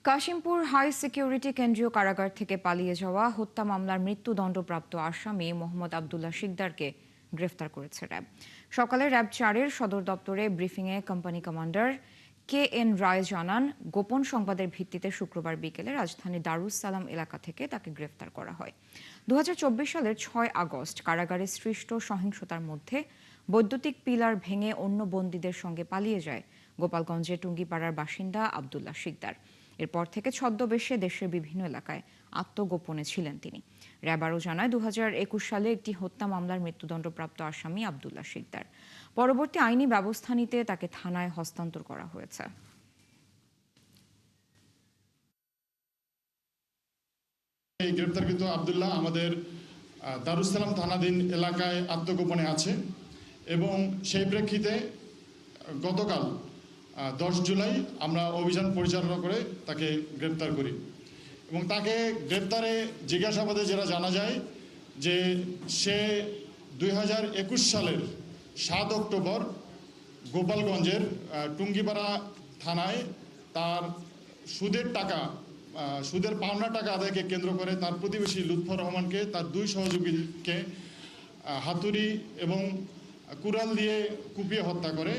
Kashimpur high security কেন্দ্রীয় কারাগার থেকে পালিয়ে যাওয়া হত্যা মামলার মৃত্যুদণ্ডপ্রাপ্ত আসামি মোহাম্মদ আবদুল্লাহ শিকদারকে গ্রেফতার করেছে র্যাব। সকালে র্যাব 4-এর সদর দপ্তরে ব্রিফিংয়ে কোম্পানি কমান্ডার KN রায় জানান, গোপন সংবাদের ভিত্তিতে শুক্রবার বিকেলে রাজধানীর দারুস সালাম এলাকা থেকে তাকে গ্রেফতার করা হয়। 2024 সালের 6 আগস্ট কারাগারে সৃষ্ট সহিংসতার মধ্যে বৈদ্যুতিক পিলার ভেঙে অন্য বন্দীদের সঙ্গে পালিয়ে যায় গোপালগঞ্জের টুঙ্গিপাড়ার বাসিন্দা আবদুল্লাহ শিকদার। এরপর থেকে ছদ্মবেশে দেশের বিভিন্ন এলাকায় আত্মগোপনে ছিলেন তিনি। র্যাব আরও জানায়, 2021 সালে একটি হত্যা মামলার মৃত্যুদণ্ডপ্রাপ্ত আসামি আবদুল্লাহ শিকদার। পরবর্তী আইনি ব্যবস্থা নিতে তাকে থানায় হস্তান্তর করা হয়েছে। এই গ্রেপ্তারকৃত আবদুল্লাহ আমাদের দারুস সালাম থানাধীন এলাকায় আত্মগোপনে আছে এবং সেই প্রেক্ষিতে গতকাল 10 জুলাই আমরা অভিযান পরিচালনা করে তাকে গ্রেপ্তার করি এবং তাকে গ্রেপ্তারে জিজ্ঞাসাবাদে যেটা জানা যায় যে সে 2021 সালের 7 অক্টোবর গোপালগঞ্জের টুঙ্গিপাড়া থানায় তার সুদের পাওনা টাকা আদায়কে কেন্দ্র করে তার প্রতিবেশী লুৎফর রহমানকে, তার 2 সহযোগীকে হাতুড়ি এবং কুড়াল দিয়ে কুপিয়ে হত্যা করে।